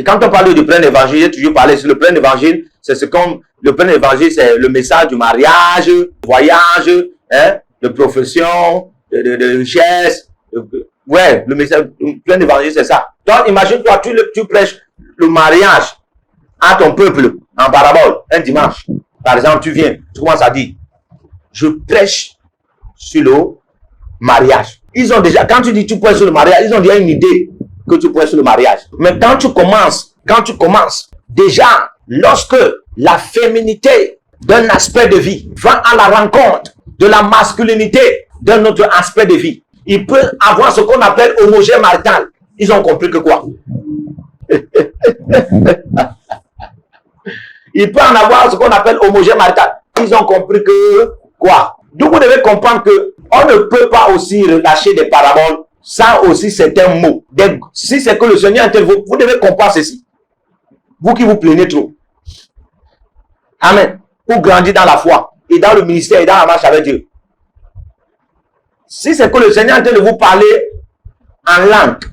Et quand on parle du plein évangile, j'ai toujours parlé sur le plein évangile, c'est comme le plein évangile, c'est le message du mariage, du voyage, hein, de profession, de richesse. Ouais, le message, le plein évangile, c'est ça. Donc, imagine-toi, tu prêches le mariage à ton peuple en parabole, un dimanche. Par exemple, tu viens, tu commences à dire, je prêche sur le mariage. Ils ont déjà, quand tu dis tu prêches sur le mariage, ils ont déjà une idée que tu prêches sur le mariage. Mais quand tu commences, déjà, lorsque la féminité d'un aspect de vie va à la rencontre de la masculinité d'un autre aspect de vie, il peut avoir ce qu'on appelle homogène marital. Ils ont compris que quoi? Il peut en avoir ce qu'on appelle homogène marital. Ils ont compris que quoi? Donc vous devez comprendre que on ne peut pas aussi relâcher des paraboles sans aussi certains mots. Si c'est que le Seigneur intervient, vous devez comprendre ceci. Vous qui vous plaignez trop. Amen. Pour grandir dans la foi et dans le ministère et dans la marche avec Dieu. Si c'est que le Seigneur est en train de vous parler en langue,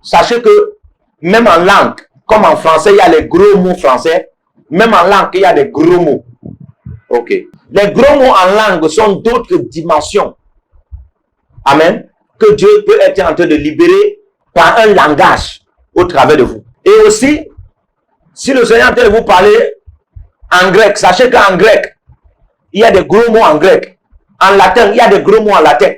sachez que même en langue, comme en français, il y a les gros mots français. Même en langue, il y a des gros mots. Ok. Les gros mots en langue sont d'autres dimensions. Amen. Que Dieu peut être en train de libérer par un langage au travers de vous. Et aussi, si le Seigneur est en train de vous parler en grec, sachez qu'en grec, il y a des gros mots en grec. En latin, il y a des gros mots en latin.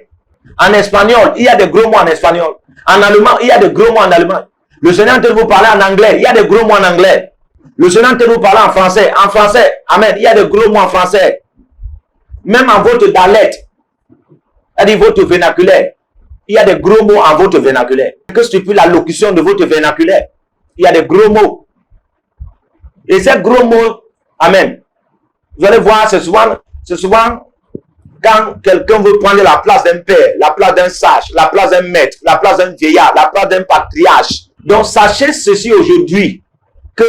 En espagnol, il y a des gros mots en espagnol. En allemand, il y a des gros mots en allemand. Le Seigneur est en train de vous parler en anglais, il y a des gros mots en anglais. Le Seigneur est en train de vous parler en français. En français, amen, il y a des gros mots en français. Même en votre dialecte, c'est-à-dire votre vernaculaire, il y a des gros mots en votre vernaculaire. Que stipule la locution de votre vernaculaire? Il y a des gros mots. Et ces gros mots, amen, vous allez voir, c'est souvent quand quelqu'un veut prendre la place d'un père, la place d'un sage, la place d'un maître, la place d'un vieillard, la place d'un patriarche. Donc sachez ceci aujourd'hui, que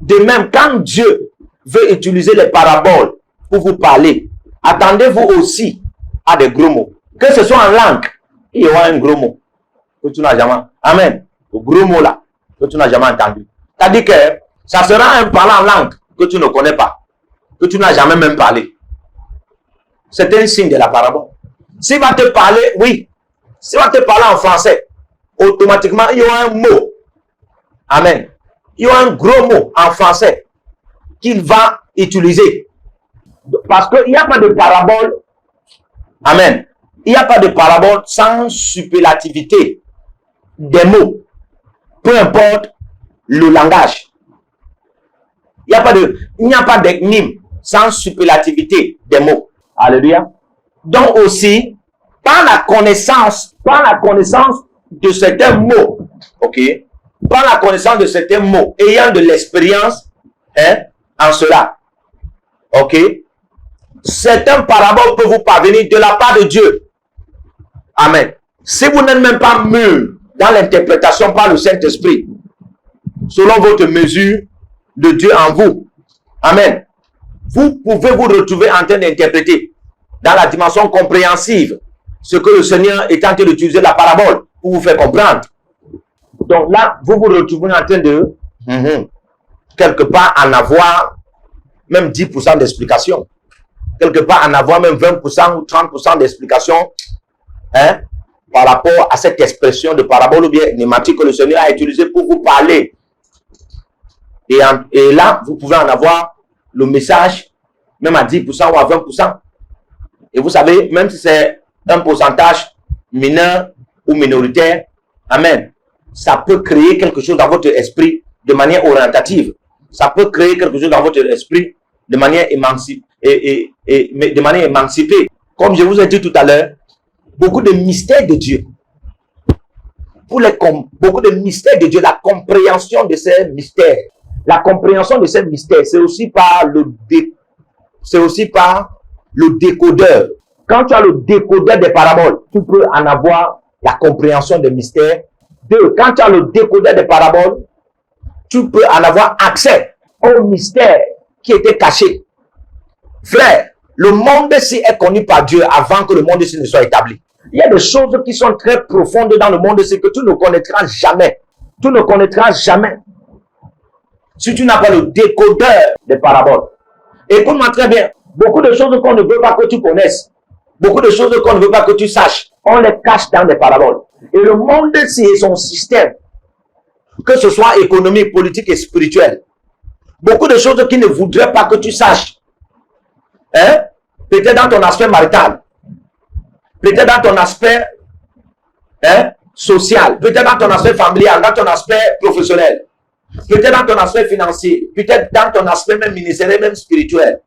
de même, quand Dieu veut utiliser les paraboles pour vous parler, attendez-vous aussi à des gros mots. Que ce soit en langue, il y aura un gros mot que tu n'as jamais. Amen. Le gros mot là, que tu n'as jamais entendu. C'est-à-dire que ça sera un parlant en langue que tu ne connais pas, que tu n'as jamais même parlé. C'est un signe de la parabole. S'il va te parler, oui, s'il va te parler en français, automatiquement, il y aura un mot. Amen. Il y aura un gros mot en français qu'il va utiliser. Parce qu'il n'y a pas de parabole. Amen. Il n'y a pas de parabole sans superlativité des mots. Peu importe le langage. Il n'y a pas d'énigme sans superlativité des mots. Alléluia. Donc aussi, par la connaissance de certains mots, ok, par la connaissance de certains mots, ayant de l'expérience, hein, en cela, ok, certains paraboles peuvent vous parvenir de la part de Dieu. Amen. Si vous n'êtes même pas mûr dans l'interprétation par le Saint-Esprit, selon votre mesure de Dieu en vous, amen, vous pouvez vous retrouver en train d'interpréter dans la dimension compréhensive ce que le Seigneur est en train d'utiliser la parabole pour vous faire comprendre. Donc là, vous vous retrouvez en train de, quelque part, en avoir même 10% d'explication. Quelque part, en avoir même 20% ou 30% d'explication, hein, par rapport à cette expression de parabole ou bien nématique que le Seigneur a utilisé pour vous parler. Et là, vous pouvez en avoir le message même à 10% ou à 20%. Et vous savez, même si c'est un pourcentage mineur ou minoritaire, amen, ça peut créer quelque chose dans votre esprit de manière orientative. Ça peut créer quelque chose dans votre esprit de manière émancipée. De manière émancipée. Comme je vous ai dit tout à l'heure, beaucoup de mystères de Dieu. Beaucoup de mystères de Dieu, la compréhension de ces mystères. La compréhension de ces mystères, c'est aussi par le décodeur. Quand tu as le décodeur des paraboles, tu peux en avoir la compréhension des mystères. Deux, quand tu as le décodeur des paraboles, tu peux en avoir accès aux mystères qui étaient cachés. Frère, le monde-ci est connu par Dieu avant que le monde-ci ne soit établi. Il y a des choses qui sont très profondes dans le monde-ci que tu ne connaîtras jamais. Tu ne connaîtras jamais. si tu n'as pas le décodeur des paraboles. Écoute-moi très bien. Beaucoup de choses qu'on ne veut pas que tu connaisses, beaucoup de choses qu'on ne veut pas que tu saches, on les cache dans des paraboles. Et le monde-ci et son système, que ce soit économique, politique et spirituel, beaucoup de choses qu'ils ne voudraient pas que tu saches, hein? Peut-être dans ton aspect marital, peut-être dans ton aspect social, peut-être dans ton aspect familial, dans ton aspect professionnel, peut-être dans ton aspect financier, peut-être dans ton aspect même ministériel, même spirituel.